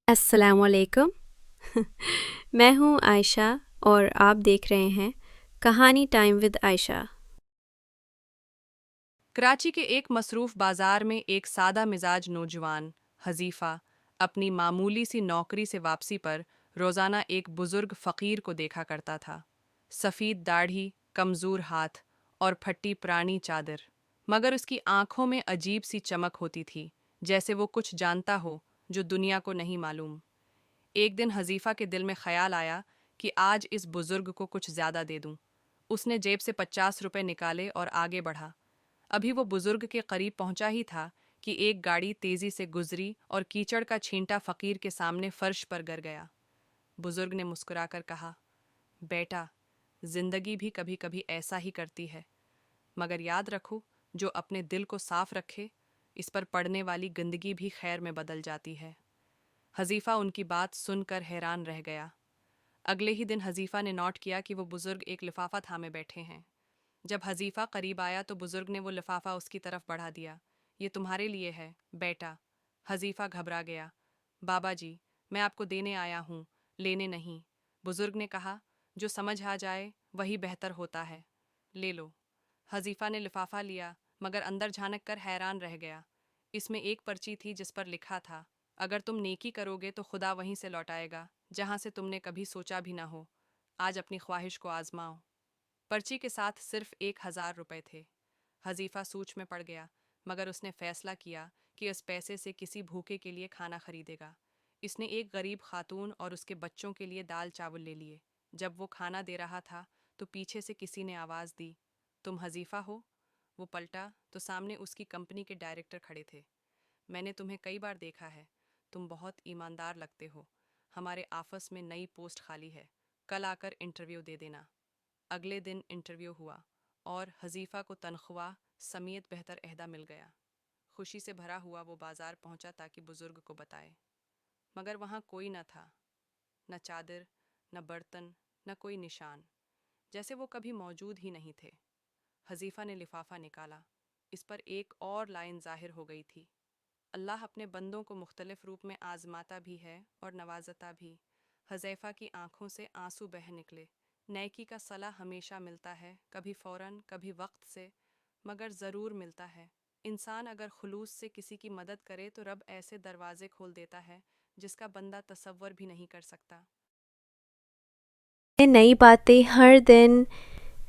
السلام علیکم میں ہوں عائشہ اور آپ دیکھ رہے ہیں کہانی ٹائم ود عائشہ۔ کراچی کے ایک مصروف بازار میں ایک سادہ مزاج نوجوان حذیفہ اپنی معمولی سی نوکری سے واپسی پر روزانہ ایک بزرگ فقیر کو دیکھا کرتا تھا۔ سفید داڑھی، کمزور ہاتھ اور پھٹی پرانی چادر، مگر اس کی آنکھوں میں عجیب سی چمک ہوتی تھی، جیسے وہ کچھ جانتا ہو جو دنیا کو نہیں معلوم۔ ایک دن حذیفہ کے دل میں خیال آیا کہ آج اس بزرگ کو کچھ زیادہ دے دوں۔ اس نے جیب سے 50 روپے نکالے اور آگے بڑھا۔ ابھی وہ بزرگ کے قریب پہنچا ہی تھا کہ ایک گاڑی تیزی سے گزری اور کیچڑ کا چھینٹا فقیر کے سامنے فرش پر گر گیا۔ بزرگ نے مسکرا کر کہا، بیٹا، زندگی بھی کبھی کبھی ایسا ہی کرتی ہے، مگر یاد رکھو، جو اپنے دل کو صاف رکھے، اس پر پڑنے والی گندگی بھی خیر میں بدل جاتی ہے۔ حذیفہ ان کی بات سن کر حیران رہ گیا۔ اگلے ہی دن حذیفہ نے نوٹ کیا کہ وہ بزرگ ایک لفافہ تھامے بیٹھے ہیں۔ جب حذیفہ قریب آیا تو بزرگ نے وہ لفافہ اس کی طرف بڑھا دیا۔ یہ تمہارے لیے ہے، بیٹا۔ حذیفہ گھبرا گیا۔ بابا جی، میں آپ کو دینے آیا ہوں، لینے نہیں۔ بزرگ نے کہا، جو سمجھ آ جائے وہی بہتر ہوتا ہے، لے لو۔ حذیفہ نے لفافہ لیا، مگر اندر جھانک کر حیران رہ گیا۔ اس میں ایک پرچی تھی جس پر لکھا تھا، اگر تم نیکی کرو گے تو خدا وہیں سے لوٹائے گا جہاں سے تم نے کبھی سوچا بھی نہ ہو۔ آج اپنی خواہش کو آزماؤ۔ پرچی کے ساتھ صرف 1000 روپے تھے۔ حذیفہ سوچ میں پڑ گیا، مگر اس نے فیصلہ کیا کہ اس پیسے سے کسی بھوکے کے لیے کھانا خریدے گا۔ اس نے ایک غریب خاتون اور اس کے بچوں کے لیے دال چاول لے لیے۔ جب وہ کھانا دے رہا تھا تو پیچھے سے کسی نے آواز دی، تم حذیفہ ہو؟ وہ پلٹا تو سامنے اس کی کمپنی کے ڈائریکٹر کھڑے تھے۔ میں نے تمہیں کئی بار دیکھا ہے، تم بہت ایماندار لگتے ہو۔ ہمارے آفس میں نئی پوسٹ خالی ہے، کل آ کر انٹرویو دے دینا۔ اگلے دن انٹرویو ہوا اور حذیفہ کو تنخواہ سمیت بہتر عہدہ مل گیا۔ خوشی سے بھرا ہوا وہ بازار پہنچا تاکہ بزرگ کو بتائے، مگر وہاں کوئی نہ تھا، نہ چادر، نہ برتن، نہ کوئی نشان، جیسے وہ کبھی موجود ہی نہیں تھے۔ حذیفہ نے لفافہ نکالا، اس پر ایک اور لائن ظاہر ہو گئی تھی، اللہ اپنے بندوں کو مختلف روپ میں آزماتا بھی ہے اور نوازتا بھی۔ حذیفہ کی آنکھوں سے آنسو بہہ نکلے۔ نیکی کا صلہ ہمیشہ ملتا ہے، کبھی فوراً، کبھی وقت سے، مگر ضرور ملتا ہے۔ انسان اگر خلوص سے کسی کی مدد کرے تو رب ایسے دروازے کھول دیتا ہے جس کا بندہ تصور بھی نہیں کر سکتا۔ نئی باتیں ہر دن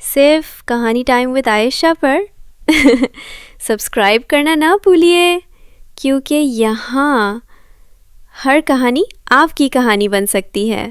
صرف کہانی ٹائم ود عائشہ پر سبسکرائب کرنا نہ بھولیے، کیونکہ یہاں ہر کہانی آپ کی کہانی بن سکتی ہے۔